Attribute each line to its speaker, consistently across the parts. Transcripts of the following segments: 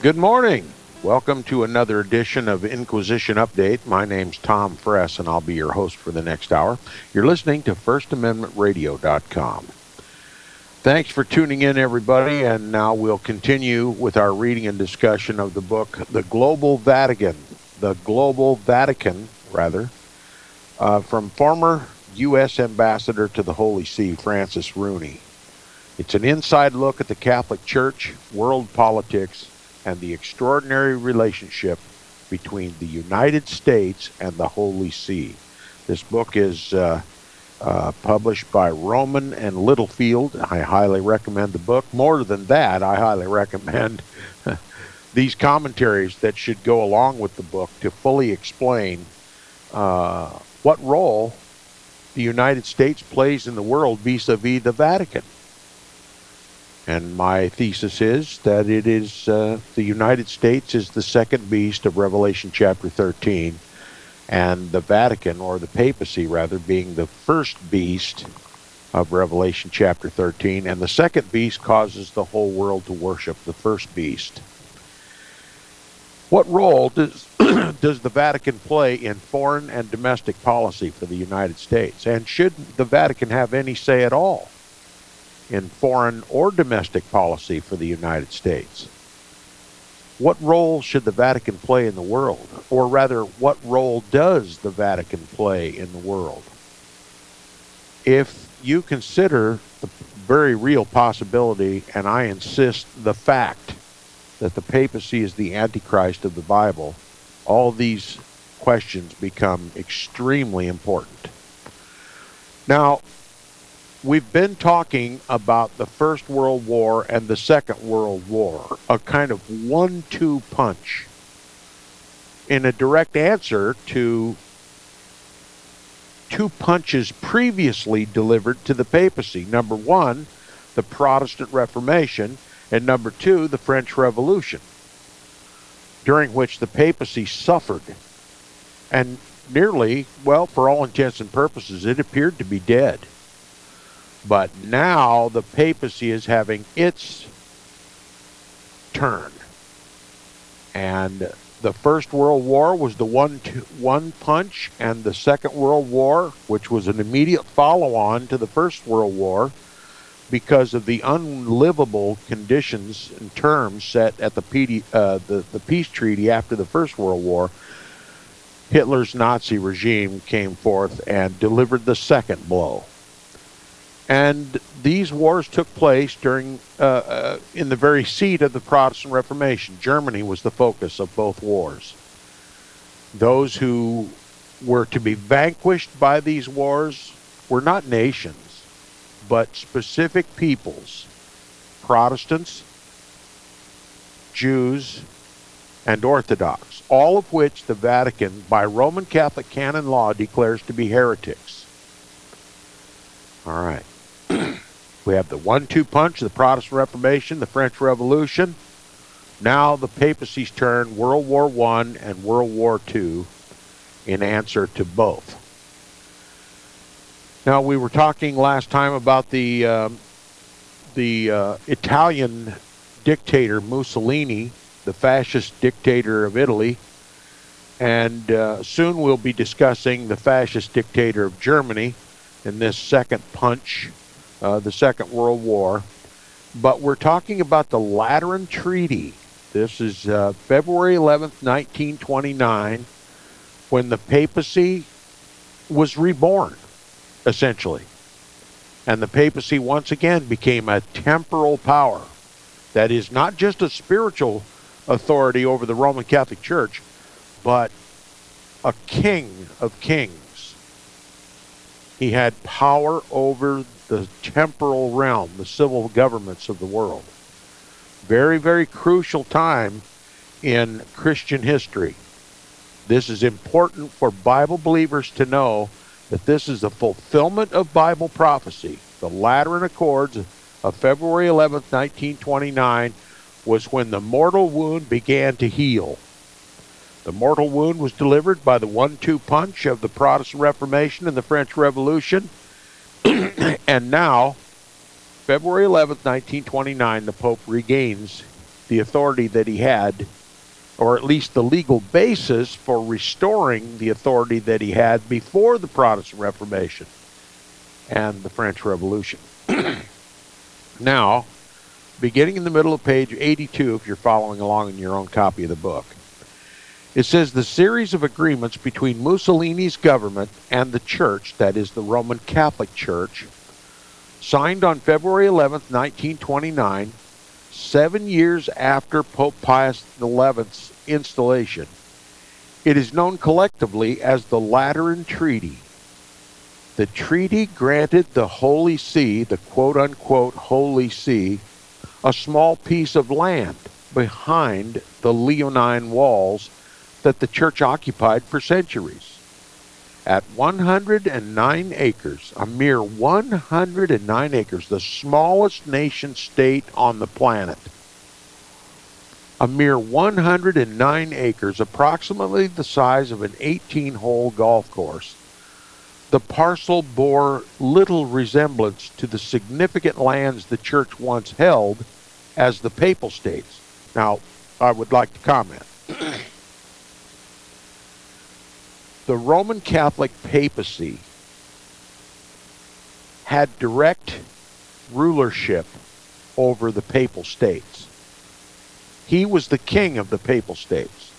Speaker 1: Good morning. Welcome to another edition of Inquisition Update. My name's Tom Fress, and I'll be your host for the next hour. You're listening to FirstAmendmentRadio.net. Thanks for tuning in, everybody, and now we'll continue with our reading and discussion of the book, The Global Vatican, from former U.S. Ambassador to the Holy See, Francis Rooney. It's an inside look at the Catholic Church, world politics, and the extraordinary relationship between the United States and the Holy See. This book is published by Rowman and Littlefield. I highly recommend the book. More than that, I highly recommend these commentaries that should go along with the book to fully explain what role the United States plays in the world vis-a-vis the Vatican. And my thesis is that it is the United States is the second beast of Revelation chapter 13, and the Vatican, or the papacy rather, being the first beast of Revelation chapter 13, and the second beast causes the whole world to worship the first beast. What role does the Vatican play in foreign and domestic policy for the United States? And should the Vatican have any say at all in foreign or domestic policy for the United States? What role should the Vatican play in the world? Or rather, what role does the Vatican play in the world? If you consider the very real possibility, and I insist the fact, that the papacy is the Antichrist of the Bible, all these questions become extremely important. Now, we've been talking about the First World War and the Second World War, a kind of 1-2 punch in a direct answer to 2 punches previously delivered to the papacy. Number 1, the Protestant Reformation, and number 2, the French Revolution, during which the papacy suffered and nearly, well, for all intents and purposes, it appeared to be dead. But now the papacy is having its turn. And the First World War was the 1-2 punch, and the Second World War, which was an immediate follow-on to the First World War, because of the unlivable conditions and terms set at the peace treaty after the First World War, Hitler's Nazi regime came forth and delivered the second blow. And these wars took place during in the very seat of the Protestant Reformation. Germany was the focus of both wars. Those who were to be vanquished by these wars were not nations, but specific peoples: Protestants, Jews, and Orthodox, all of which the Vatican, by Roman Catholic canon law, declares to be heretics. All right. We have the 1-2 punch, the Protestant Reformation, the French Revolution. Now the papacy's turn, World War I and World War II, in answer to both. Now, we were talking last time about the Italian dictator Mussolini, the fascist dictator of Italy, and soon we'll be discussing the fascist dictator of Germany in this second punch, the Second World War. But we're talking about the Lateran Treaty. This is February 11th, 1929, when the papacy was reborn, essentially. And the papacy once again became a temporal power. That is not just a spiritual authority over the Roman Catholic Church, but a king of kings. He had power over the temporal realm, the civil governments of the world. Very, very crucial time in Christian history. This is important for Bible believers to know, that this is a fulfillment of Bible prophecy. The Lateran Accords of February 11th, 1929, was when the mortal wound began to heal. The mortal wound was delivered by the 1-2 punch of the Protestant Reformation and the French Revolution. And now, February 11th, 1929, the Pope regains the authority that he had, or at least the legal basis for restoring the authority that he had before the Protestant Reformation and the French Revolution. Now, beginning in the middle of page 82, if you're following along in your own copy of the book, it says the series of agreements between Mussolini's government and the church, that is the Roman Catholic Church, signed on February 11th, 1929, 7 years after Pope Pius XI's installation. It is known collectively as the Lateran Treaty. The treaty granted the Holy See, the quote-unquote Holy See, a small piece of land behind the Leonine walls that the church occupied for centuries. At 109 acres, a mere 109 acres, the smallest nation state on the planet, a mere 109 acres, approximately the size of an 18-hole golf course, the parcel bore little resemblance to the significant lands the church once held as the Papal States. Now, I would like to comment. The Roman Catholic papacy had direct rulership over the Papal States. He was the king of the Papal States.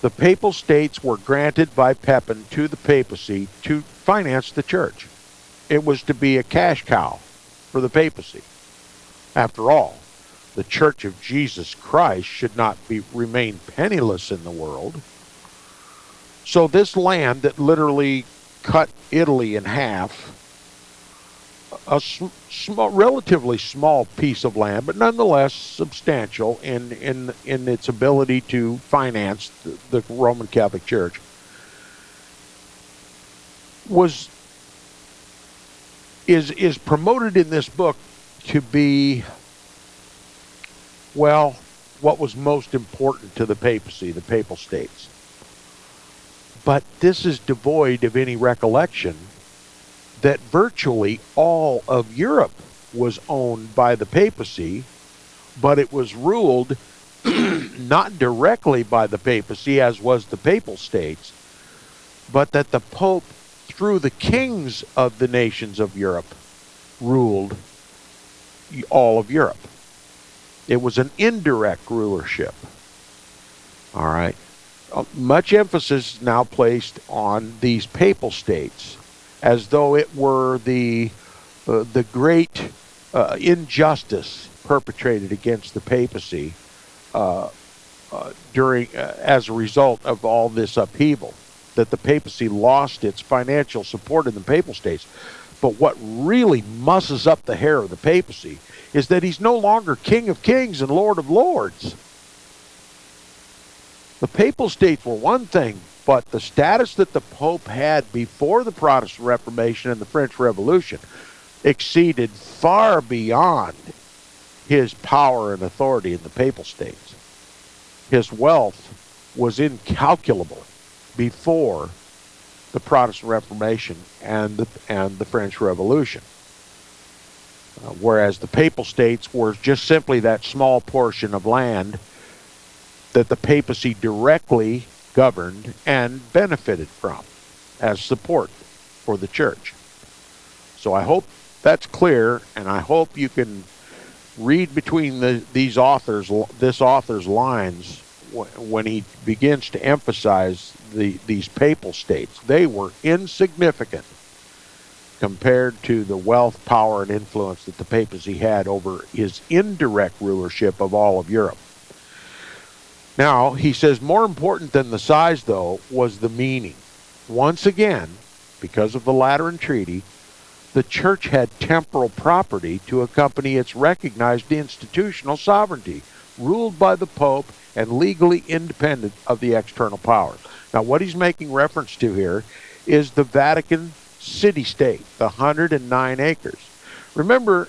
Speaker 1: The Papal States were granted by Pepin to the papacy to finance the church. It was to be a cash cow for the papacy. After all, the Church of Jesus Christ should not remain penniless in the world. So this land that literally cut Italy in half, a relatively small piece of land, but nonetheless substantial in its ability to finance the Roman Catholic Church, is promoted in this book to be, well, what was most important to the papacy, the Papal States. But this is devoid of any recollection that virtually all of Europe was owned by the papacy, but it was ruled not directly by the papacy, as was the Papal States, but that the Pope, through the kings of the nations of Europe, ruled all of Europe. It was an indirect rulership. All right. Much emphasis is now placed on these Papal States, as though it were the great injustice perpetrated against the papacy as a result of all this upheaval, that the papacy lost its financial support in the Papal States. But what really musses up the hair of the papacy is that he's no longer King of Kings and Lord of Lords. The Papal States were one thing, but the status that the Pope had before the Protestant Reformation and the French Revolution exceeded far beyond his power and authority in the Papal States. His wealth was incalculable before the Protestant Reformation and the French Revolution. Whereas the Papal States were just simply that small portion of land that the papacy directly governed and benefited from as support for the church. So I hope that's clear, and I hope you can read between this author's lines when he begins to emphasize these Papal States. They were insignificant compared to the wealth, power, and influence that the papacy had over his indirect rulership of all of Europe. Now, he says, more important than the size, though, was the meaning. Once again, because of the Lateran Treaty, the church had temporal property to accompany its recognized institutional sovereignty, ruled by the Pope and legally independent of the external powers. Now, what he's making reference to here is the Vatican city-state, the 109 acres. Remember,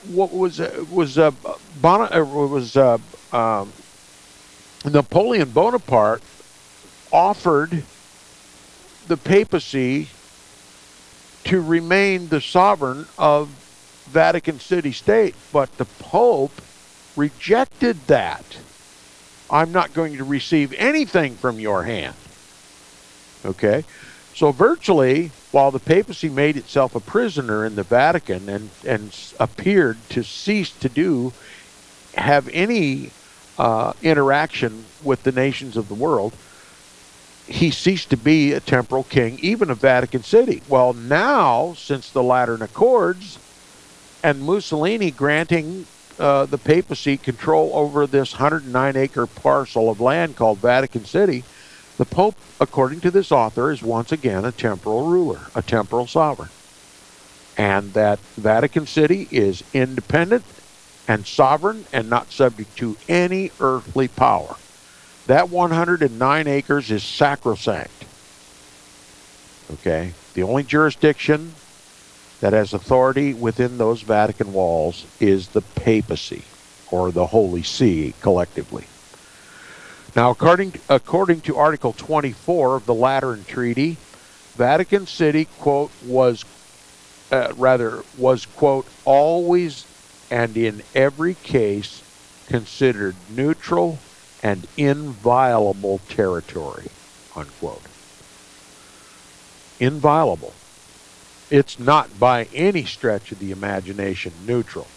Speaker 1: what Napoleon Bonaparte offered the papacy to remain the sovereign of Vatican City-State, but the Pope rejected that. I'm not going to receive anything from your hand. Okay? So virtually, while the papacy made itself a prisoner in the Vatican and appeared to cease to have any interaction with the nations of the world, he ceased to be a temporal king, even of Vatican City. Well, now, since the Lateran Accords and Mussolini granting the papacy control over this 109-acre parcel of land called Vatican City, the Pope, according to this author, is once again a temporal ruler, a temporal sovereign. And that Vatican City is independent and sovereign and not subject to any earthly power. That 109 acres is sacrosanct. Okay? The only jurisdiction that has authority within those Vatican walls is the papacy, or the Holy See, collectively. Now, according to Article 24 of the Lateran Treaty, Vatican City, quote, was, quote, always and in every case considered neutral and inviolable territory, unquote. Inviolable. It's not by any stretch of the imagination neutral.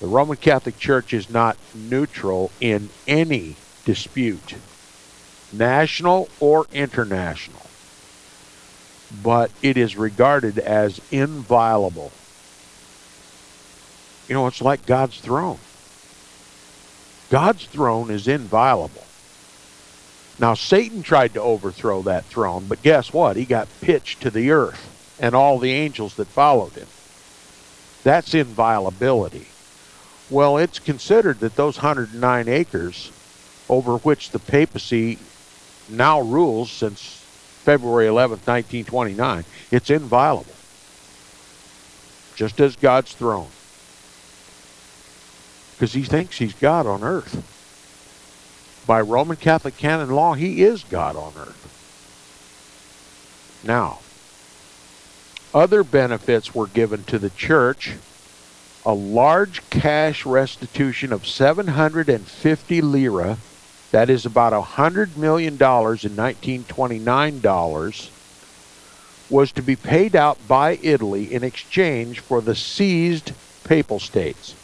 Speaker 1: The Roman Catholic Church is not neutral in any dispute, national or international, but it is regarded as inviolable. You know, it's like God's throne. God's throne is inviolable. Now, Satan tried to overthrow that throne, but guess what? He got pitched to the earth and all the angels that followed him. That's inviolability. Well, it's considered that those 109 acres over which the papacy now rules since February 11th, 1929, it's inviolable. Just as God's throne. Because he thinks he's God on earth. By Roman Catholic canon law, he is God on earth. Now, other benefits were given to the church. A large cash restitution of 750 lira, that is about $100 million in 1929 dollars, was to be paid out by Italy in exchange for the seized papal states.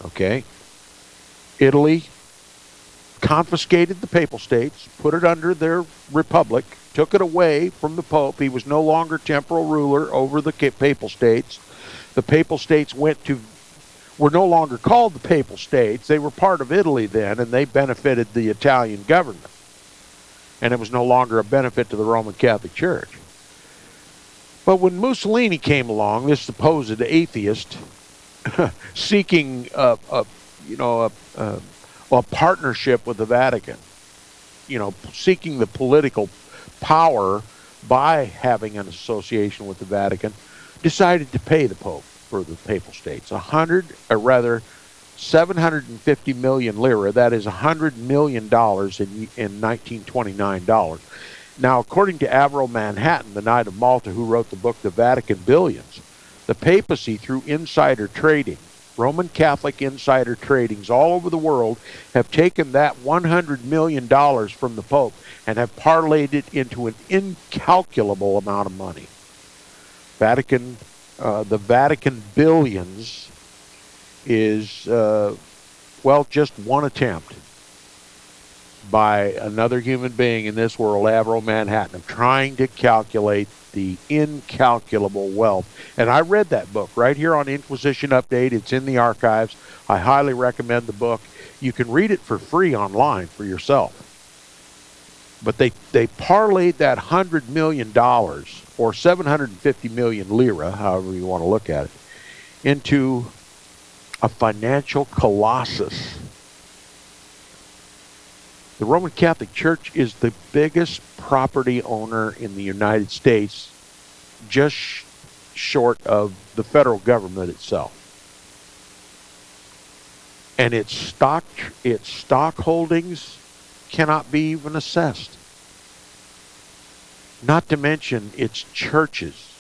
Speaker 1: Okay? Italy confiscated the papal states, put it under their republic, took it away from the Pope. He was no longer temporal ruler over the papal states. The papal states were no longer called the papal states. They were part of Italy then, and they benefited the Italian government. And it was no longer a benefit to the Roman Catholic Church. But when Mussolini came along, this supposed atheist, seeking a partnership with the Vatican, seeking the political power by having an association with the Vatican, decided to pay the Pope for the papal states. 750 million lira, that is $100 million in 1929 dollars. Now, according to Avro Manhattan, the Knight of Malta, who wrote the book The Vatican Billions, the papacy, through insider trading, Roman Catholic insider tradings all over the world, have taken that $100 million from the Pope and have parlayed it into an incalculable amount of money. The Vatican Billions is, just one attempt by another human being in this world, Avro Manhattan, of trying to calculate the incalculable wealth. And I read that book right here on Inquisition Update. It's in the archives. I highly recommend the book. You can read it for free online for yourself. But they parlayed that $100 million, or 750 million lira, however you want to look at it, into a financial colossus. The Roman Catholic Church is the biggest property owner in the United States, just short of the federal government itself. And its stock holdings cannot be even assessed. Not to mention its churches.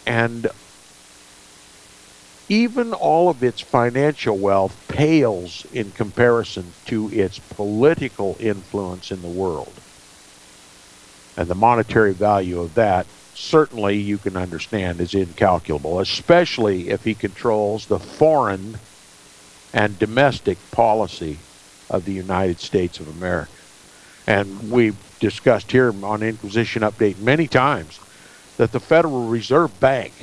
Speaker 1: And even all of its financial wealth pales in comparison to its political influence in the world. And the monetary value of that, certainly you can understand, is incalculable, especially if he controls the foreign and domestic policy of the United States of America. And we've discussed here on Inquisition Update many times that the Federal Reserve Bank,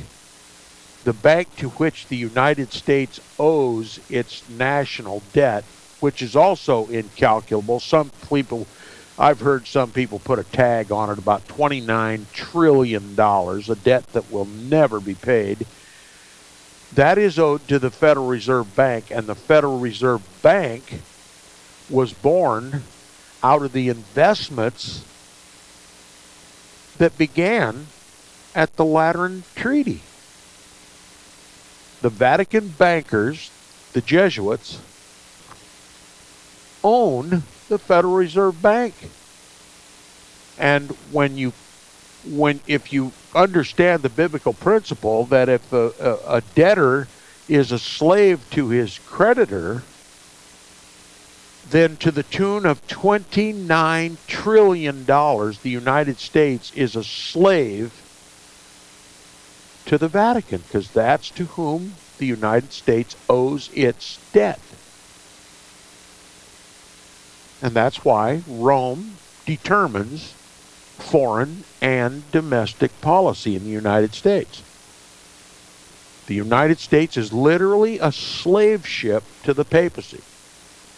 Speaker 1: the bank to which the United States owes its national debt, which is also incalculable. I've heard some people put a tag on it about $29 trillion, a debt that will never be paid. That is owed to the Federal Reserve Bank, and the Federal Reserve Bank was born out of the investments that began at the Lateran Treaty. The Vatican bankers, the Jesuits, own the Federal Reserve Bank. And if you understand the biblical principle that if a debtor is a slave to his creditor, then to the tune of $29 trillion, the United States is a slave to the Vatican, because that's to whom the United States owes its debt. And that's why Rome determines foreign and domestic policy in the United States. The United States is literally a slave ship to the papacy.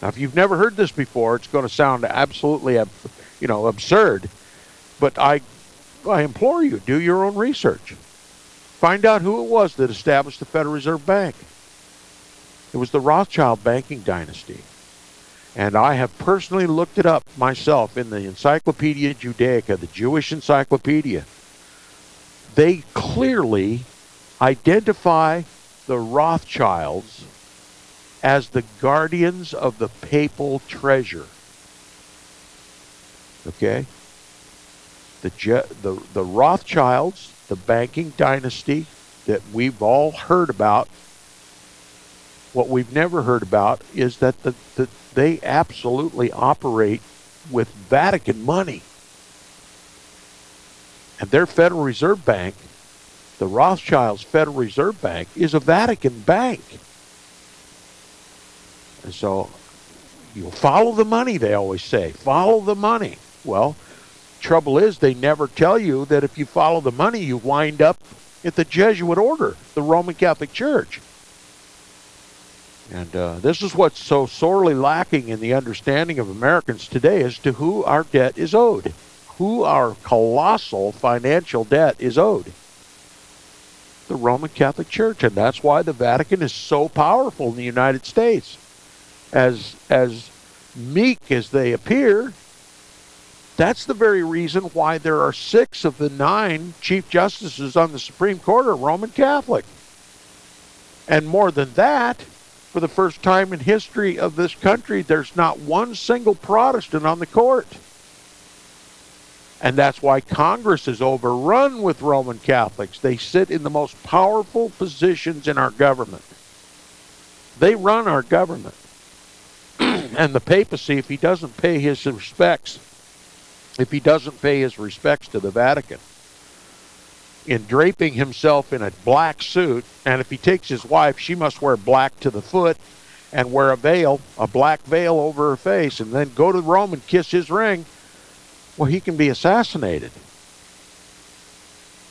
Speaker 1: Now, if you've never heard this before, it's going to sound absolutely, absurd. But I implore you, do your own research. Find out who it was that established the Federal Reserve Bank. It was the Rothschild banking dynasty. And I have personally looked it up myself in the Encyclopedia Judaica, the Jewish encyclopedia. They clearly identify the Rothschilds as the guardians of the papal treasure. Okay? The Rothschilds, the banking dynasty that we've all heard about. What we've never heard about is that they absolutely operate with Vatican money. And their Federal Reserve Bank, the Rothschilds' Federal Reserve Bank, is a Vatican bank. And so, you follow the money, they always say. Follow the money. Well, trouble is they never tell you that if you follow the money, you wind up at the Jesuit order, the Roman Catholic Church. And this is what's so sorely lacking in the understanding of Americans today as to who our debt is owed, who our colossal financial debt is owed. The Roman Catholic Church. And that's why the Vatican is so powerful in the United States. As meek as they appear, that's the very reason why there are 6 of the 9 Chief Justices on the Supreme Court are Roman Catholic. And more than that, for the first time in history of this country, there's not one single Protestant on the court. And that's why Congress is overrun with Roman Catholics. They sit in the most powerful positions in our government. They run our government. And the papacy, if he doesn't pay his respects to the Vatican, in draping himself in a black suit, and if he takes his wife, she must wear black to the foot and wear a black veil over her face, and then go to Rome and kiss his ring, well, he can be assassinated.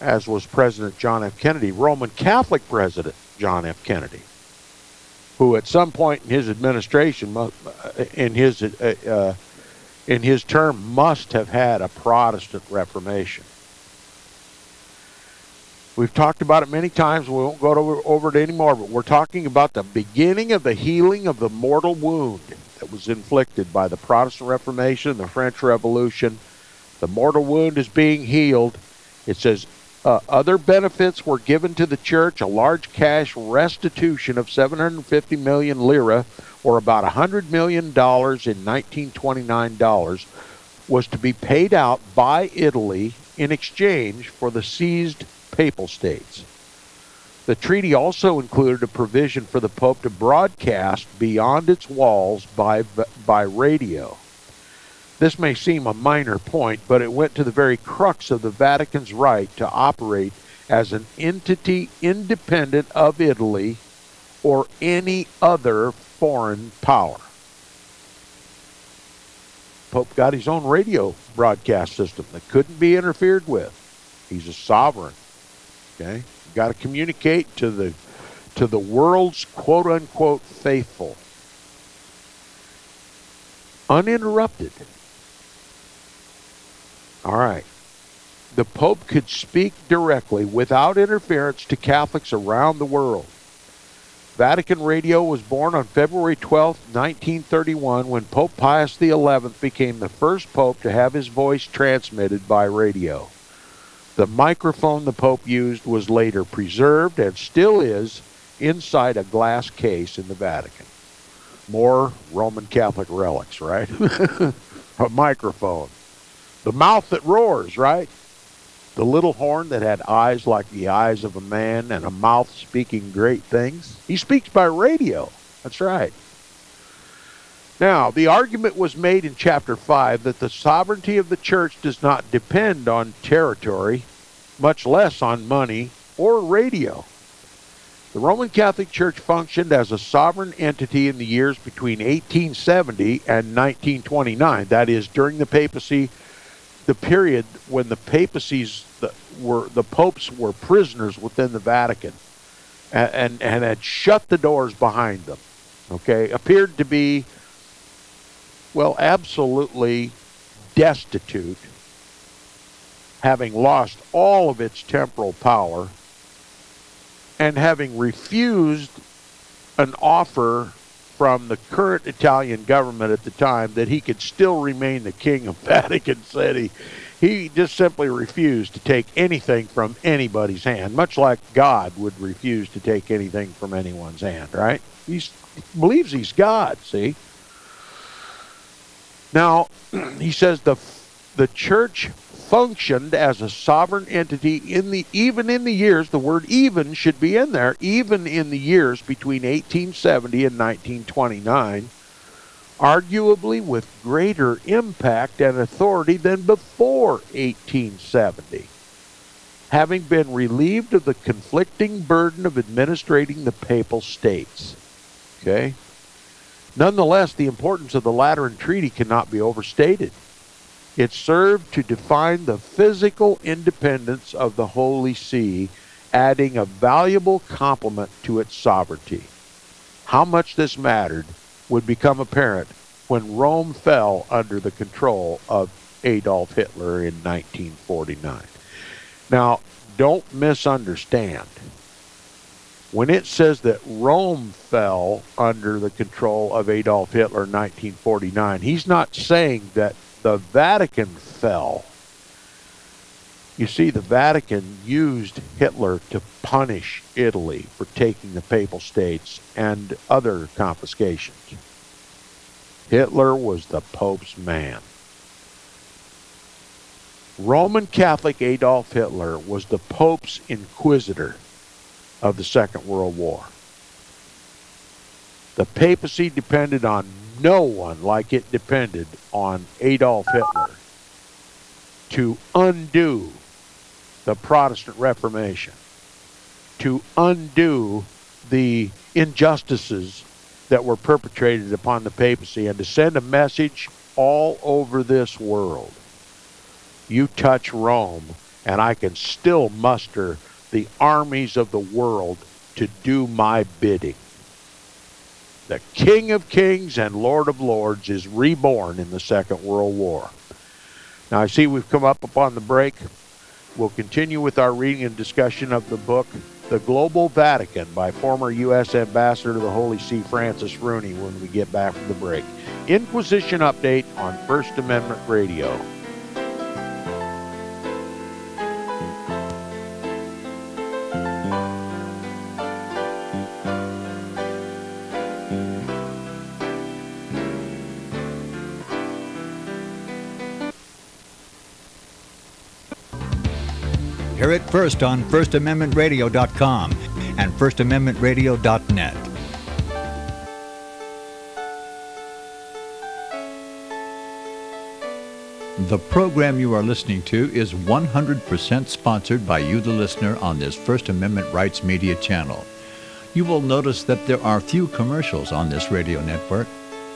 Speaker 1: As was President John F. Kennedy, Roman Catholic President John F. Kennedy, who at some point in his administration, in his term, must have had a Protestant Reformation. We've talked about it many times. We won't go over it anymore, but we're talking about the beginning of the healing of the mortal wound that was inflicted by the Protestant Reformation and the French Revolution. The mortal wound is being healed. It says, other benefits were given to the church. A large cash restitution of 750 million lira, or about $100 million in 1929 dollars, was to be paid out by Italy in exchange for the seized papal states. The treaty also included a provision for the Pope to broadcast beyond its walls by radio. This may seem a minor point, but it went to the very crux of the Vatican's right to operate as an entity independent of Italy or any other foreign power. Pope got his own radio broadcast system that couldn't be interfered with. He's a sovereign. Okay, you got to communicate to the world's quote unquote faithful, uninterrupted. All right. The Pope could speak directly without interference to Catholics around the world. Vatican Radio was born on February 12, 1931, when Pope Pius XI became the first pope to have his voice transmitted by radio. The microphone the Pope used was later preserved and still is inside a glass case in the Vatican. More Roman Catholic relics, right? A microphone. The mouth that roars, right? The little horn that had eyes like the eyes of a man and a mouth speaking great things. He speaks by radio. That's right. Now, the argument was made in Chapter 5 that the sovereignty of the Church does not depend on territory, much less on money or radio. The Roman Catholic Church functioned as a sovereign entity in the years between 1870 and 1929. That is, during the papacy, the period when the popes were prisoners within the Vatican and had shut the doors behind them. Okay, appeared to be, well, absolutely destitute, having lost all of its temporal power, and having refused an offer from the current Italian government at the time that he could still remain the king of Vatican City. He just simply refused to take anything from anybody's hand, much like God would refuse to take anything from anyone's hand, right? He believes he's God, see? Now, he says the church functioned as a sovereign entity even in the years, the word even should be in there, even in the years between 1870 and 1929, arguably with greater impact and authority than before 1870, having been relieved of the conflicting burden of administrating the papal states. Okay? Nonetheless, the importance of the Lateran Treaty cannot be overstated. It served to define the physical independence of the Holy See, adding a valuable complement to its sovereignty. How much this mattered would become apparent when Rome fell under the control of Adolf Hitler in 1949. Now, don't misunderstand. When it says that Rome fell under the control of Adolf Hitler in 1949, he's not saying that the Vatican fell. You see, the Vatican used Hitler to punish Italy for taking the papal states and other confiscations. Hitler was the Pope's man. Roman Catholic Adolf Hitler was the Pope's inquisitor of the Second World War. The papacy depended on no one like it depended on Adolf Hitler to undo the Protestant Reformation, to undo the injustices that were perpetrated upon the papacy, and to send a message all over this world. You touch Rome, and I can still muster the armies of the world to do my bidding. The King of Kings and Lord of Lords is reborn in the Second World War. Now, I see we've come up upon the break. We'll continue with our reading and discussion of the book, The Global Vatican, by former U.S. Ambassador to the Holy See, Francis Rooney, when we get back from the break. Inquisition Update on First Amendment Radio.
Speaker 2: Hear it first on FirstAmendmentRadio.com. and FirstAmendmentRadio.net. The program you are listening to is 100% sponsored by you, the listener, on this First Amendment Rights Media channel. You will notice that there are few commercials on this radio network.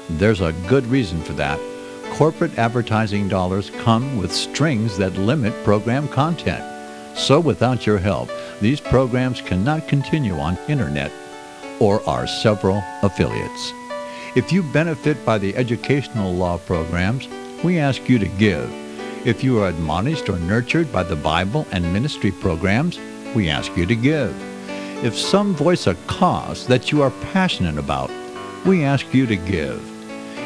Speaker 2: There's a good reason for that. Corporate advertising dollars come with strings that limit program content. So without your help, these programs cannot continue on internet or our several affiliates. If you benefit by the educational law programs, we ask you to give. If you are admonished or nurtured by the Bible and ministry programs, we ask you to give. If some voice a cause that you are passionate about, we ask you to give.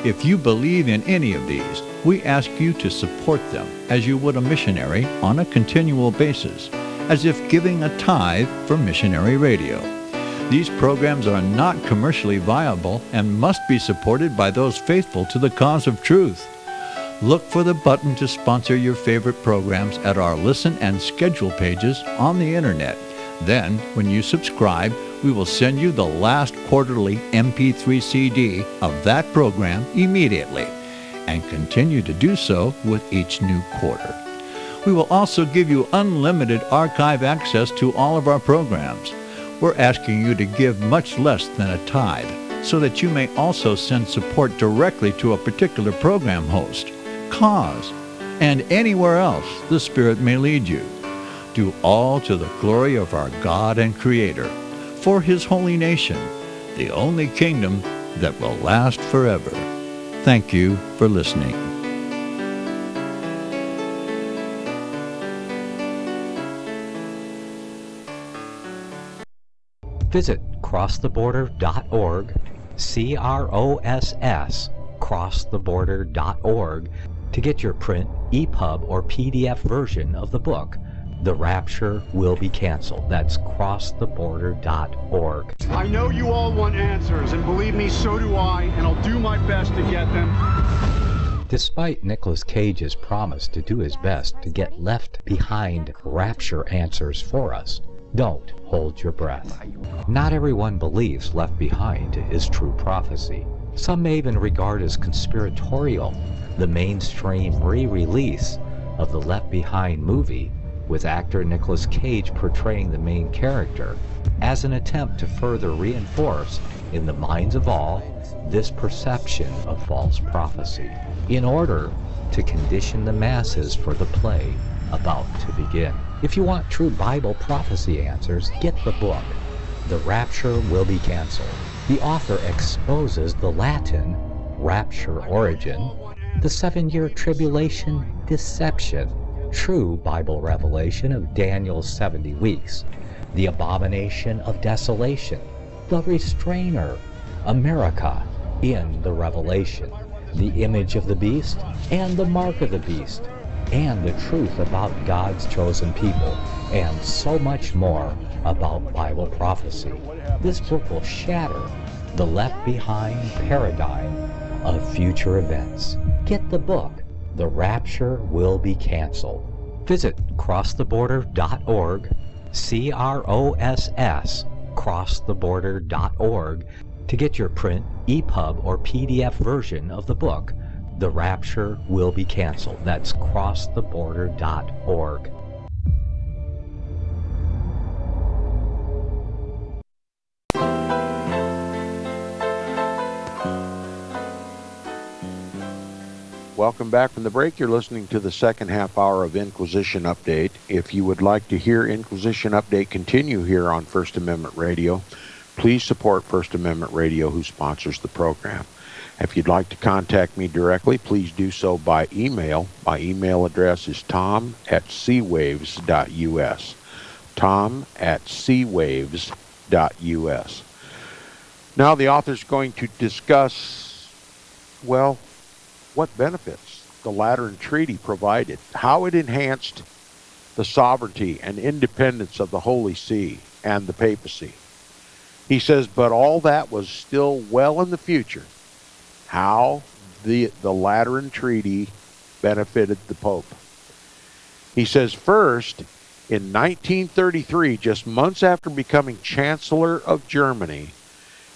Speaker 2: If you believe in any of these, we ask you to support them as you would a missionary on a continual basis, as if giving a tithe for missionary radio. These programs are not commercially viable and must be supported by those faithful to the cause of truth. Look for the button to sponsor your favorite programs at our listen and schedule pages on the internet. Then, when you subscribe, we will send you the last quarterly MP3 CD of that program immediately, and continue to do so with each new quarter. We will also give you unlimited archive access to all of our programs. We're asking you to give much less than a tithe, so that you may also send support directly to a particular program host, cause, and anywhere else the Spirit may lead you. Do all to the glory of our God and Creator, for His holy nation, the only kingdom that will last forever. Thank you for listening.
Speaker 3: Visit crosstheborder.org, CROSS, crosstheborder.org, to get your print, EPUB, or PDF version of the book, The Rapture Will Be Canceled. That's crosstheborder.org.
Speaker 4: I know you all want answers, and believe me, so do I, and I'll do my best to get them.
Speaker 3: Despite Nicolas Cage's promise to do his best to get left behind rapture answers for us, don't hold your breath. Not everyone believes Left Behind is true prophecy. Some may even regard as conspiratorial the mainstream re-release of the Left Behind movie with actor Nicolas Cage portraying the main character as an attempt to further reinforce in the minds of all this perception of false prophecy in order to condition the masses for the play about to begin. If you want true Bible prophecy answers, get the book, The Rapture Will Be Canceled. The author exposes the Latin rapture origin, the 7-year tribulation deception, true Bible revelation of Daniel's 70 weeks, the abomination of desolation, the restrainer, America in the Revelation, the image of the beast and the mark of the beast, and the truth about God's chosen people, and so much more about Bible prophecy. This book will shatter the Left Behind paradigm of future events. Get the book, The Rapture Will Be Canceled. Visit crosstheborder.org, CROSS, crosstheborder.org, to get your print, EPUB, or PDF version of the book, The Rapture Will Be Canceled. That's crosstheborder.org.
Speaker 1: Welcome back from the break. You're listening to the second half hour of Inquisition Update. If you would like to hear Inquisition Update continue here on First Amendment Radio, please support First Amendment Radio, who sponsors the program. If you'd like to contact me directly, please do so by email. My email address is tom@seawaves.us. tom@seawaves.us. Now the author's going to discuss, well, what benefits the Lateran Treaty provided, how it enhanced the sovereignty and independence of the Holy See and the papacy. He says, but all that was still well in the future. How the Lateran Treaty benefited the Pope. He says, first, In 1933, just months after becoming Chancellor of Germany,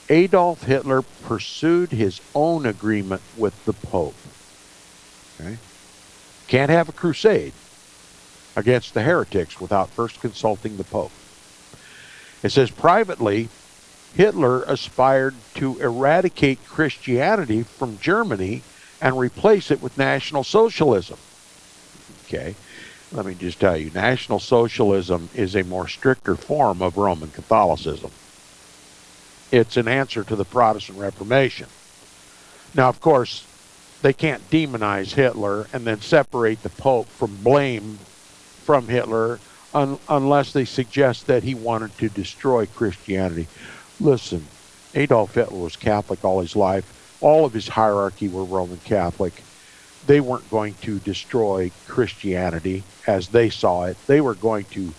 Speaker 1: Adolf Hitler pursued his own agreement with the Pope. Okay? Can't have a crusade against the heretics without first consulting the Pope. It says, privately, Hitler aspired to eradicate Christianity from Germany and replace it with National Socialism. Okay, let me just tell you, National Socialism is a more stricter form of Roman Catholicism. It's an answer to the Protestant Reformation. Now, of course, they can't demonize Hitler and then separate the Pope from blame from Hitler unless they suggest that he wanted to destroy Christianity. Listen, Adolf Hitler was Catholic all his life. All of his hierarchy were Roman Catholic. They weren't going to destroy Christianity as they saw it. They were going to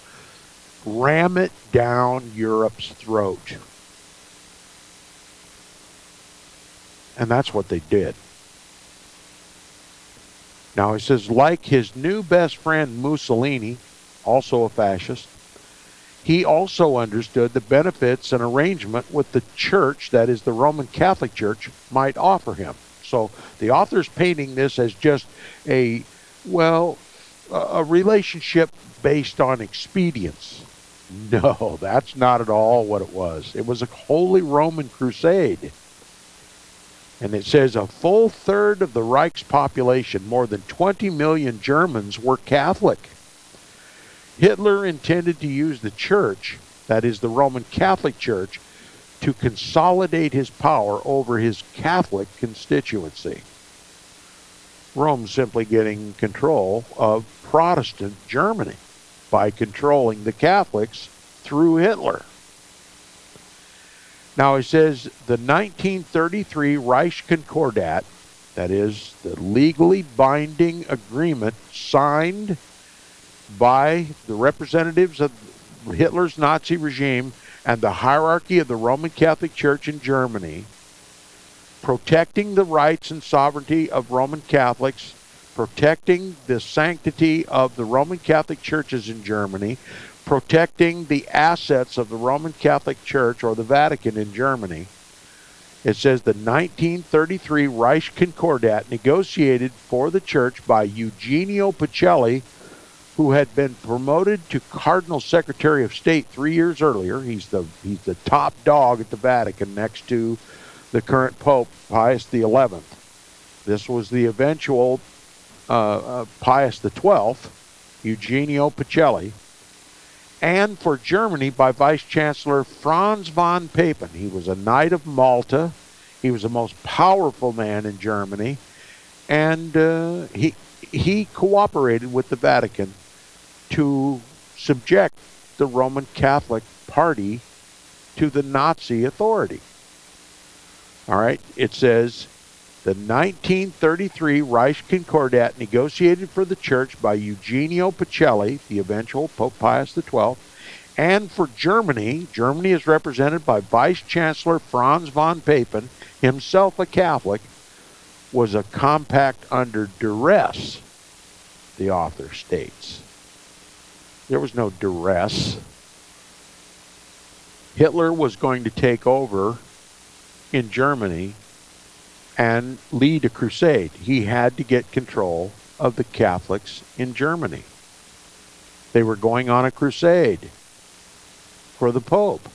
Speaker 1: ram it down Europe's throat. And that's what they did. Now, he says, like his new best friend Mussolini, also a fascist, he also understood the benefits an arrangement with the church, that is the Roman Catholic Church, might offer him. So the author's painting this as just a relationship based on expedience. No, that's not at all what it was. It was a Holy Roman Crusade. And it says a full third of the Reich's population, more than 20 million Germans, were Catholic. Hitler intended to use the church, that is the Roman Catholic Church, to consolidate his power over his Catholic constituency. Rome simply getting control of Protestant Germany by controlling the Catholics through Hitler. Now, he says the 1933 Reich Concordat, that is the legally binding agreement signed by the representatives of Hitler's Nazi regime and the hierarchy of the Roman Catholic Church in Germany, protecting the rights and sovereignty of Roman Catholics, protecting the sanctity of the Roman Catholic churches in Germany, protecting the assets of the Roman Catholic Church or the Vatican in Germany. It says the 1933 Reich Concordat, negotiated for the church by Eugenio Pacelli, who had been promoted to Cardinal Secretary of State 3 years earlier. He's the top dog at the Vatican next to the current Pope, Pius XI. This was the eventual Pius XII, Eugenio Pacelli. And for Germany by Vice Chancellor Franz von Papen. He was a Knight of Malta. He was the most powerful man in Germany. And he cooperated with the Vatican to subject the Roman Catholic Party to the Nazi authority. All right, it says the 1933 Reich Concordat, negotiated for the church by Eugenio Pacelli, the eventual Pope Pius XII, and for Germany, Germany is represented by Vice Chancellor Franz von Papen, himself a Catholic, was a compact under duress, the author states. There was no duress. Hitler was going to take over in Germany and lead a crusade. He had to get control of the Catholics in Germany. They were going on a crusade for the Pope.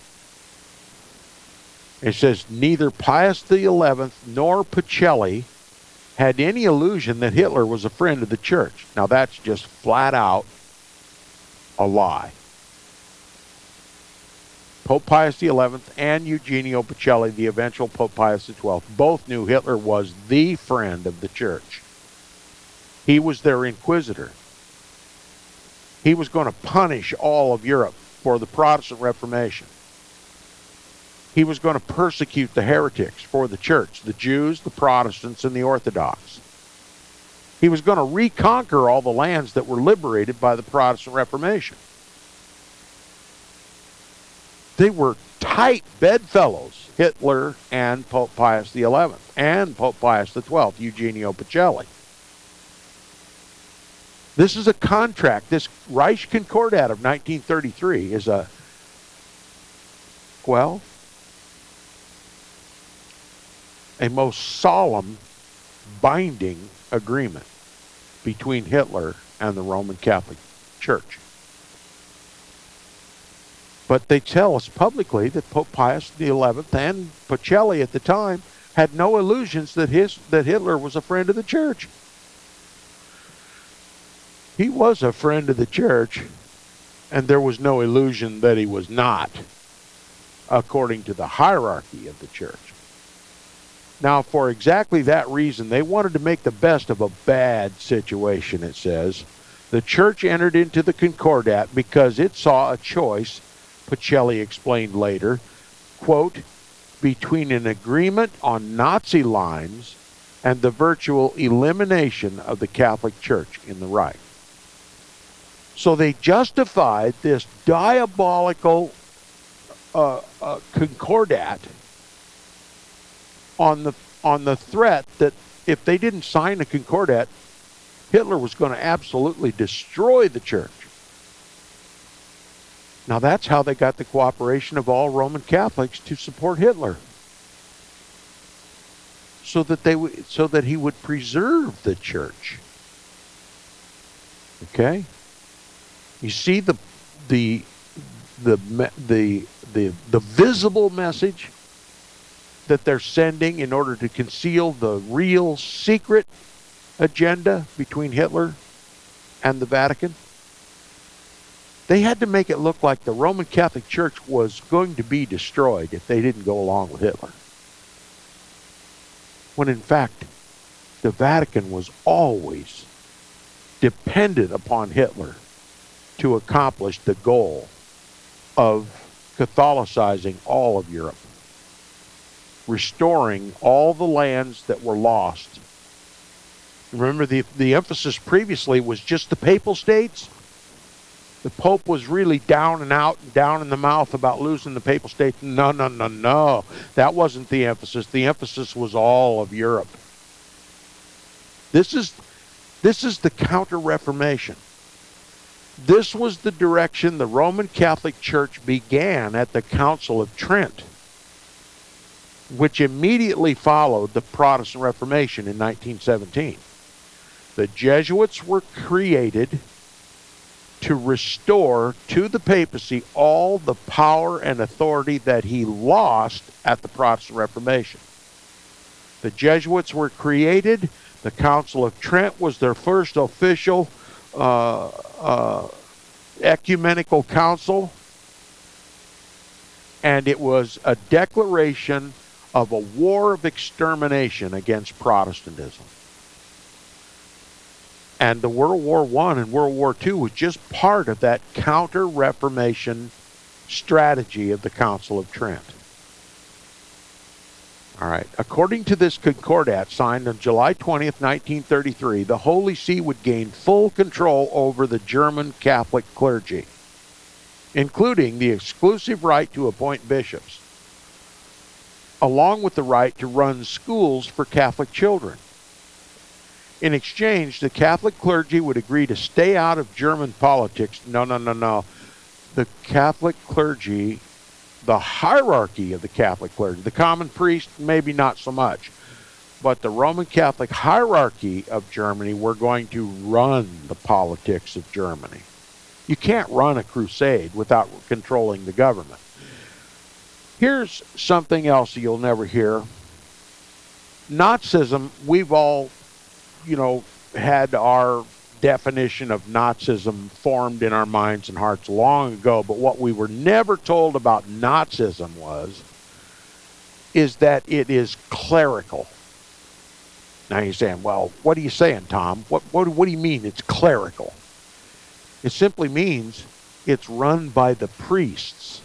Speaker 1: It says neither Pius XI nor Pacelli had any illusion that Hitler was a friend of the church. Now that's just flat out a lie. Pope Pius XI and Eugenio Pacelli, the eventual Pope Pius XII, both knew Hitler was the friend of the church. He was their inquisitor. He was going to punish all of Europe for the Protestant Reformation. He was going to persecute the heretics for the church, the Jews, the Protestants, and the Orthodox. He was going to reconquer all the lands that were liberated by the Protestant Reformation. They were tight bedfellows, Hitler and Pope Pius XI, and Pope Pius XII, Eugenio Pacelli. This is a contract. This Reich Concordat of 1933 is a most solemn, binding agreement between Hitler and the Roman Catholic Church. But they tell us publicly that Pope Pius XI and Pacelli at the time had no illusions that Hitler was a friend of the church. He was a friend of the church, and there was no illusion that he was not, according to the hierarchy of the church. Now, for exactly that reason, they wanted to make the best of a bad situation, it says. The church entered into the Concordat because it saw a choice, Pacelli explained later, quote, between an agreement on Nazi lines and the virtual elimination of the Catholic Church in the Reich. So they justified this diabolical Concordat on the threat that if they didn't sign a Concordat, Hitler was going to absolutely destroy the church. Now that's how they got the cooperation of all Roman Catholics to support Hitler, so that he would preserve the church. Okay? You see the visible message that they're sending in order to conceal the real secret agenda between Hitler and the Vatican? They had to make it look like the Roman Catholic Church was going to be destroyed if they didn't go along with Hitler. When in fact, the Vatican was always dependent upon Hitler to accomplish the goal of Catholicizing all of Europe, restoring all the lands that were lost. Remember, the emphasis previously was just the papal states. The Pope was really down and out, down in the mouth about losing the papal states. No. That wasn't the emphasis. The emphasis was all of Europe. This is the Counter-Reformation. This was the direction the Roman Catholic Church began at the Council of Trent, which immediately followed the Protestant Reformation in 1917. The Jesuits were created to restore to the papacy all the power and authority that he lost at the Protestant Reformation. The Jesuits were created. The Council of Trent was their first official ecumenical council, and it was a declaration of a war of extermination against Protestantism. And the World War I and World War II was just part of that counter-Reformation strategy of the Council of Trent. All right. According to this Concordat signed on July 20th, 1933, the Holy See would gain full control over the German Catholic clergy, including the exclusive right to appoint bishops, along with the right to run schools for Catholic children. In exchange, the Catholic clergy would agree to stay out of German politics. No. The Catholic clergy, the hierarchy of the Catholic clergy, the common priest, maybe not so much, but the Roman Catholic hierarchy of Germany were going to run the politics of Germany. You can't run a crusade without controlling the government. Here's something else you'll never hear. Nazism, we've all, had our definition of Nazism formed in our minds and hearts long ago, but what we were never told about Nazism is that it is clerical. Now you're saying, well, what are you saying, Tom? What do you mean it's clerical? It simply means it's run by the priests.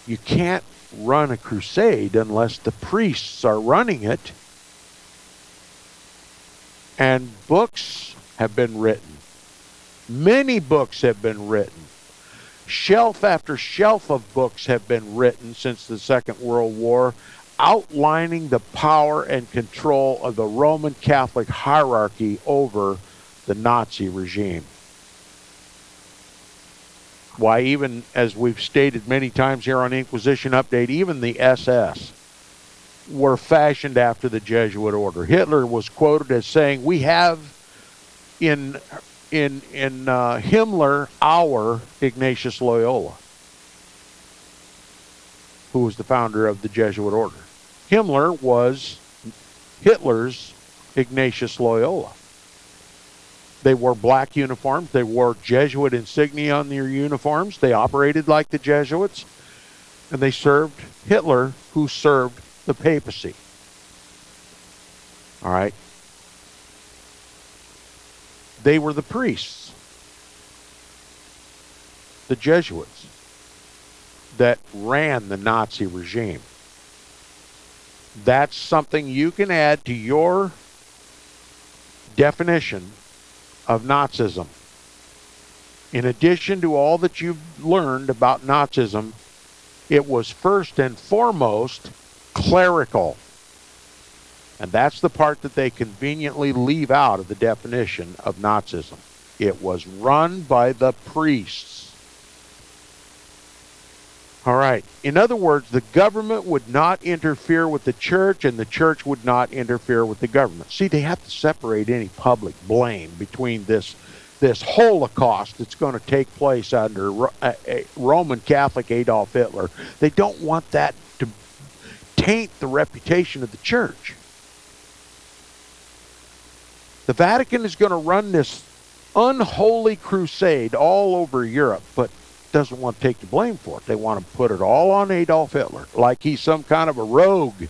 Speaker 1: You can't run a crusade unless the priests are running it. And books have been written. Many books have been written. Shelf after shelf of books have been written since the Second World War outlining the power and control of the Roman Catholic hierarchy over the Nazi regime. Why, even as we've stated many times here on Inquisition Update, even the SS were fashioned after the Jesuit order. Hitler was quoted as saying, "We have in Himmler our Ignatius Loyola," who was the founder of the Jesuit order. Himmler was Hitler's Ignatius Loyola. They wore black uniforms. They wore Jesuit insignia on their uniforms. They operated like the Jesuits. And they served Hitler, who served the papacy. All right. They were the priests, the Jesuits, that ran the Nazi regime. That's something you can add to your definition of Nazism. In addition to all that you've learned about Nazism, it was first and foremost clerical. And that's the part that they conveniently leave out of the definition of Nazism. It was run by the priests. All right. In other words, the government would not interfere with the church, and the church would not interfere with the government. See, they have to separate any public blame between this Holocaust that's going to take place under Roman Catholic Adolf Hitler. They don't want that to taint the reputation of the church. The Vatican is going to run this unholy crusade all over Europe, but doesn't want to take the blame for it. They want to put it all on Adolf Hitler, like he's some kind of a rogue,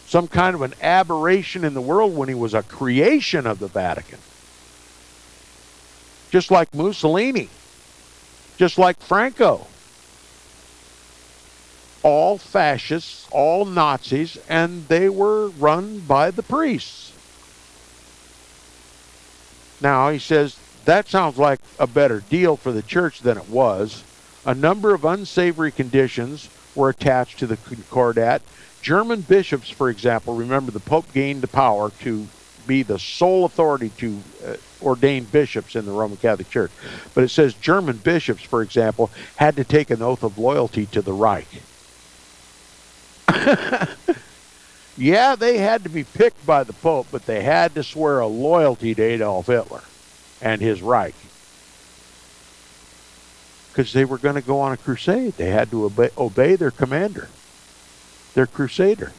Speaker 1: some kind of an aberration in the world when he was a creation of the Vatican. Just like Mussolini, just like Franco. All fascists, all Nazis, and they were run by the priests. Now, he says, that sounds like a better deal for the church than it was. A number of unsavory conditions were attached to the Concordat. German bishops, for example, remember the Pope gained the power to be the sole authority to ordain bishops in the Roman Catholic Church. But it says German bishops, for example, had to take an oath of loyalty to the Reich. Yeah, they had to be picked by the Pope, but they had to swear a loyalty to Adolf Hitler and his Reich, because they were going to go on a crusade. They had to obey their commander, their crusader,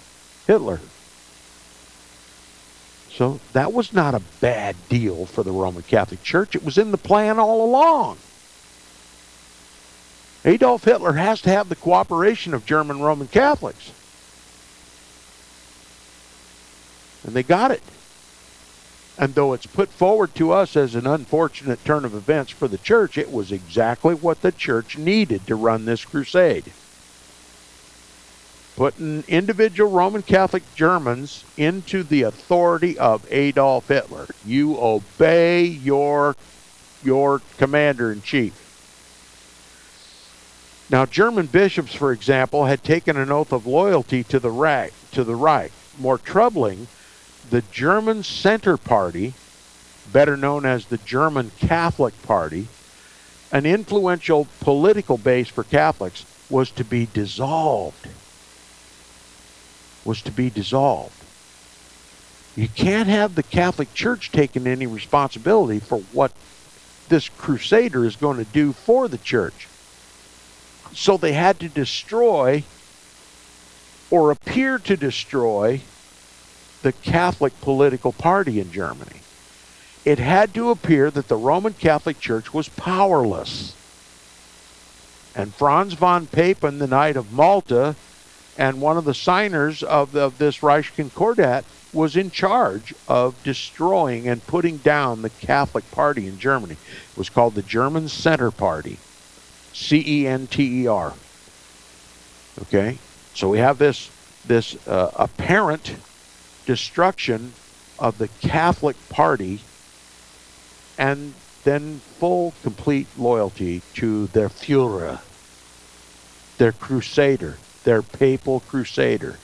Speaker 1: Hitler. So that was not a bad deal for the Roman Catholic Church. It was in the plan all along. Adolf Hitler has to have the cooperation of German Roman Catholics. And they got it. And though it's put forward to us as an unfortunate turn of events for the church, it was exactly what the church needed to run this crusade. Putting individual Roman Catholic Germans into the authority of Adolf Hitler. You obey your commander-in-chief. Now, German bishops, for example, had taken an oath of loyalty to the Reich. More troubling, the German Center Party, better known as the German Catholic Party, an influential political base for Catholics, was to be dissolved. You can't have the Catholic Church taking any responsibility for what this crusader is going to do for the church. So they had to destroy, or appear to destroy, the Catholic political party in Germany. It had to appear that the Roman Catholic Church was powerless. And Franz von Papen, the Knight of Malta, and one of the signers of this Reich Concordat, was in charge of destroying and putting down the Catholic Party in Germany. It was called the German Center Party. C-E-N-T-E-R. Okay? So we have this apparent destruction of the Catholic Party, and then full, complete loyalty to their Führer, their crusader, their papal crusader.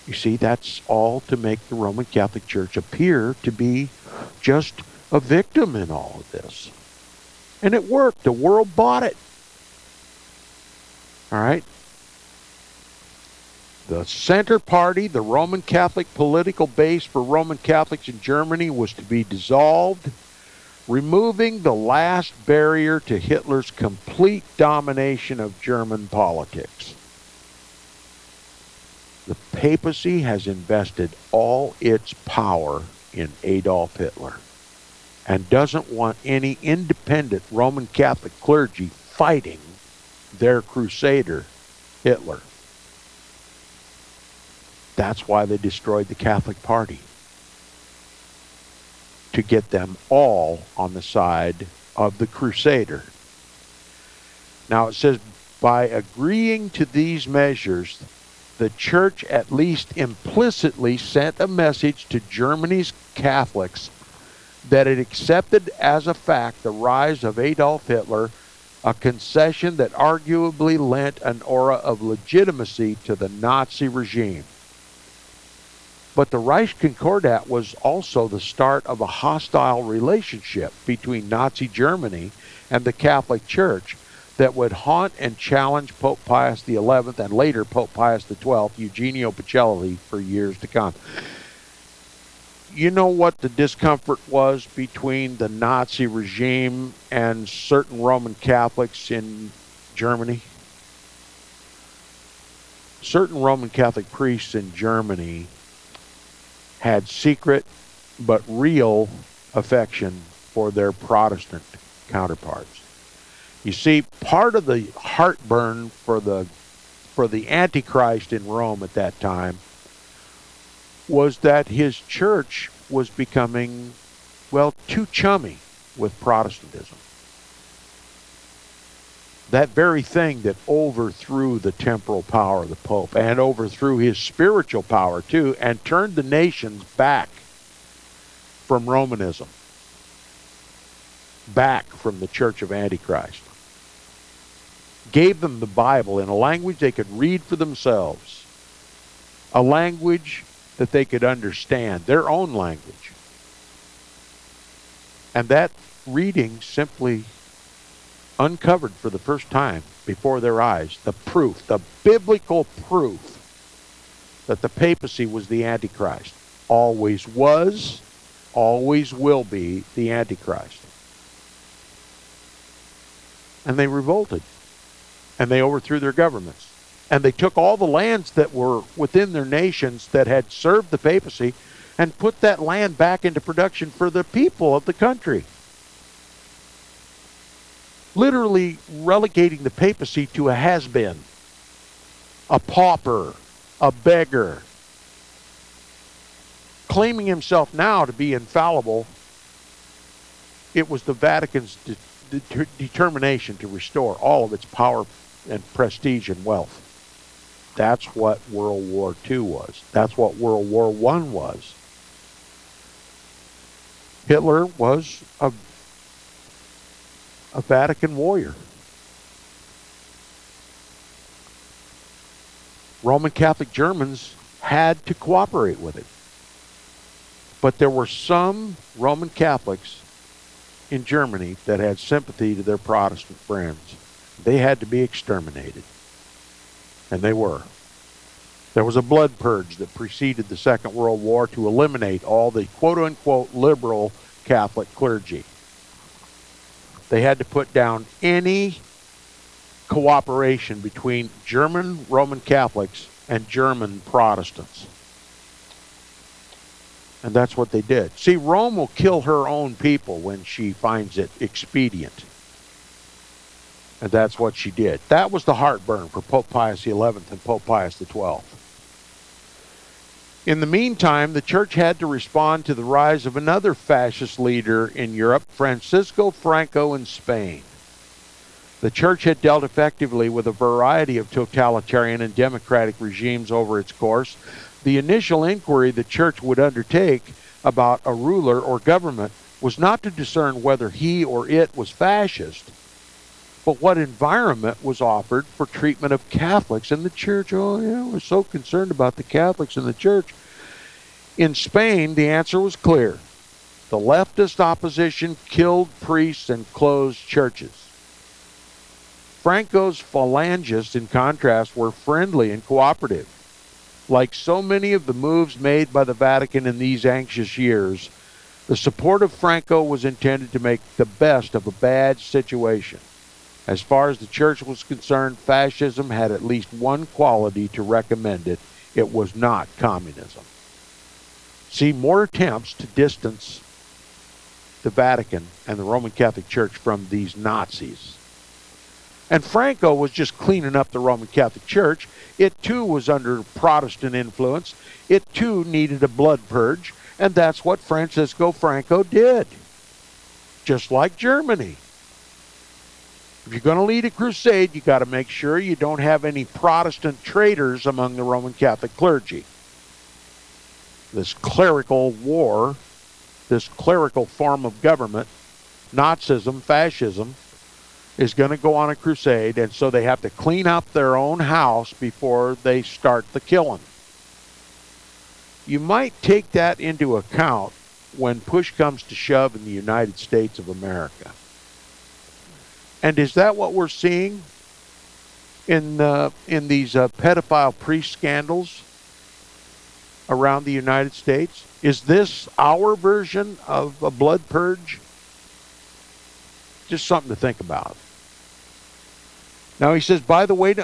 Speaker 1: You see, that's all to make the Roman Catholic Church appear to be just a victim in all of this. And it worked. The world bought it. All right? The Center Party, the Roman Catholic political base for Roman Catholics in Germany, was to be dissolved, removing the last barrier to Hitler's complete domination of German politics. The papacy has invested all its power in Adolf Hitler and doesn't want any independent Roman Catholic clergy fighting their crusader, Hitler. That's why they destroyed the Catholic Party, to get them all on the side of the crusader. Now it says, by agreeing to these measures, the Church at least implicitly sent a message to Germany's Catholics that it accepted as a fact the rise of Adolf Hitler, a concession that arguably lent an aura of legitimacy to the Nazi regime. But the Reich Concordat was also the start of a hostile relationship between Nazi Germany and the Catholic Church that would haunt and challenge Pope Pius XI and later Pope Pius XII, Eugenio Pacelli, for years to come. You know what the discomfort was between the Nazi regime and certain Roman Catholics in Germany? Certain Roman Catholic priests in Germany had secret but real affection for their Protestant counterparts. You see, part of the heartburn for the Antichrist in Rome at that time was that his church was becoming, well, too chummy with Protestantism. That very thing that overthrew the temporal power of the Pope and overthrew his spiritual power too, and turned the nations back from Romanism, back from the Church of Antichrist. Gave them the Bible in a language they could read for themselves, a language that they could understand, their own language. And that reading simply uncovered for the first time before their eyes the proof, the biblical proof that the papacy was the Antichrist. Always was, always will be the Antichrist. And they revolted. And they overthrew their governments. And they took all the lands that were within their nations that had served the papacy and put that land back into production for the people of the country. Literally relegating the papacy to a has-been, a pauper, a beggar, claiming himself now to be infallible. It was the Vatican's determination to restore all of its power and prestige and wealth. That's what World War II was. That's what World War I was. Hitler was a Vatican warrior. Roman Catholic Germans had to cooperate with him. But there were some Roman Catholics in Germany that had sympathy to their Protestant friends. They had to be exterminated. And they were. There was a blood purge that preceded the Second World War to eliminate all the quote-unquote liberal Catholic clergy. They had to put down any cooperation between German Roman Catholics and German Protestants. And that's what they did. See, Rome will kill her own people when she finds it expedient. And that's what she did. That was the heartburn for Pope Pius XI and Pope Pius XII. In the meantime, the Church had to respond to the rise of another fascist leader in Europe, Francisco Franco in Spain. The Church had dealt effectively with a variety of totalitarian and democratic regimes over its course. The initial inquiry the Church would undertake about a ruler or government was not to discern whether he or it was fascist, But what environment was offered for treatment of Catholics in the church? Oh, yeah, we're so concerned about the Catholics in the church. In Spain, the answer was clear. The leftist opposition killed priests and closed churches. Franco's phalangists, in contrast, were friendly and cooperative. Like so many of the moves made by the Vatican in these anxious years, the support of Franco was intended to make the best of a bad situation. As far as the church was concerned, fascism had at least one quality to recommend it. It was not communism. See, more attempts to distance the Vatican and the Roman Catholic Church from these Nazis. And Franco was just cleaning up the Roman Catholic Church. It too was under Protestant influence. It too needed a blood purge. And that's what Francisco Franco did. Just like Germany. If you're going to lead a crusade, you got to make sure you don't have any Protestant traitors among the Roman Catholic clergy. This clerical war, this clerical form of government, Nazism, fascism, is going to go on a crusade, and so they have to clean up their own house before they start the killing. You might take that into account when push comes to shove in the United States of America. And is that what we're seeing in these pedophile priest scandals around the United States? Is this our version of a blood purge? Just something to think about. Now he says, by the way,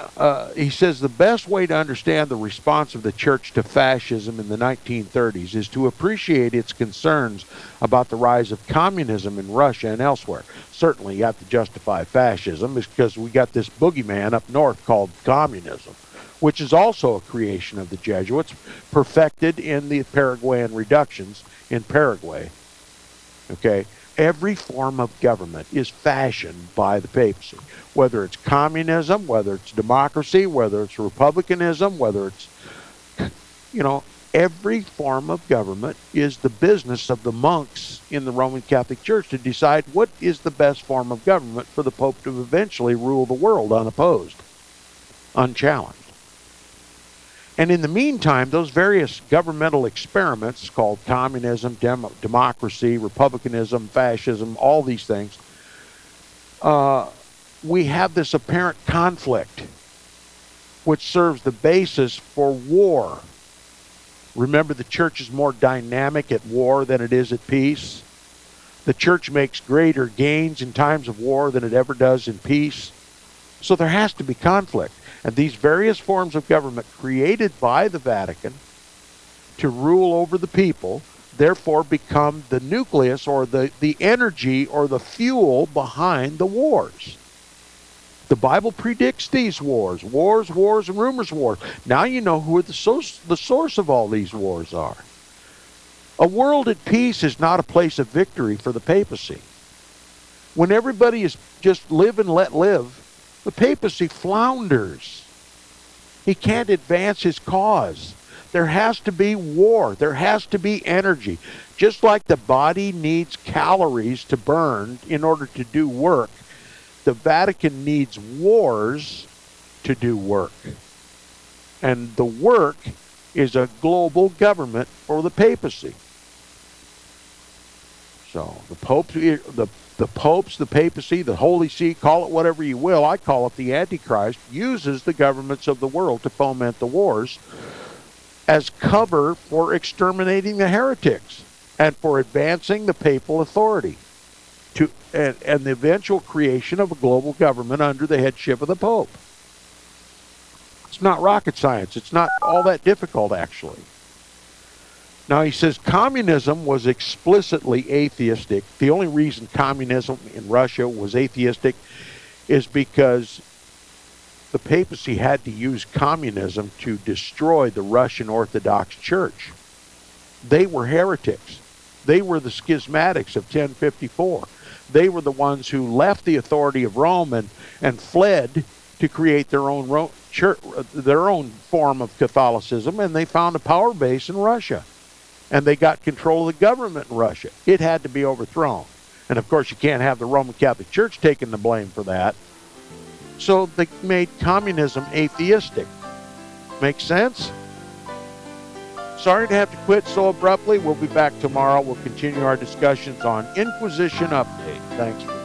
Speaker 1: he says the best way to understand the response of the church to fascism in the 1930s is to appreciate its concerns about the rise of communism in Russia and elsewhere. Certainly you have to justify fascism because we got this boogeyman up north called communism, which is also a creation of the Jesuits, perfected in the Paraguayan reductions in Paraguay. Okay? Every form of government is fashioned by the papacy. Whether it's communism, whether it's democracy, whether it's republicanism, whether it's, every form of government is the business of the monks in the Roman Catholic Church to decide what is the best form of government for the Pope to eventually rule the world unopposed, unchallenged. And in the meantime, those various governmental experiments called communism, democracy, republicanism, fascism, all these things, we have this apparent conflict which serves the basis for war. Remember, the church is more dynamic at war than it is at peace. The church makes greater gains in times of war than it ever does in peace. So there has to be conflict. And these various forms of government created by the Vatican to rule over the people, therefore become the nucleus or the energy or the fuel behind the wars. The Bible predicts these wars, and rumors of wars. Now you know who the source of all these wars are. A world at peace is not a place of victory for the papacy. When everybody is just live and let live, the papacy flounders. He can't advance his cause. There has to be war. There has to be energy. Just like the body needs calories to burn in order to do work, the Vatican needs wars to do work. And the work is a global government for the papacy. So the popes, the papacy, the Holy See, call it whatever you will, I call it the Antichrist, uses the governments of the world to foment the wars as cover for exterminating the heretics and for advancing the papal authority and the eventual creation of a global government under the headship of the Pope. It's not rocket science. It's not all that difficult, actually. Now, he says communism was explicitly atheistic. The only reason communism in Russia was atheistic is because the papacy had to use communism to destroy the Russian Orthodox Church. They were heretics. They were the schismatics of 1054. They were the ones who left the authority of Rome and fled to create their own church, their own form of Catholicism, and they found a power base in Russia. And they got control of the government in Russia. It had to be overthrown. And of course, you can't have the Roman Catholic Church taking the blame for that. So they made communism atheistic. Makes sense? Sorry to have to quit so abruptly. We'll be back tomorrow. We'll continue our discussions on Inquisition Update. Thanks for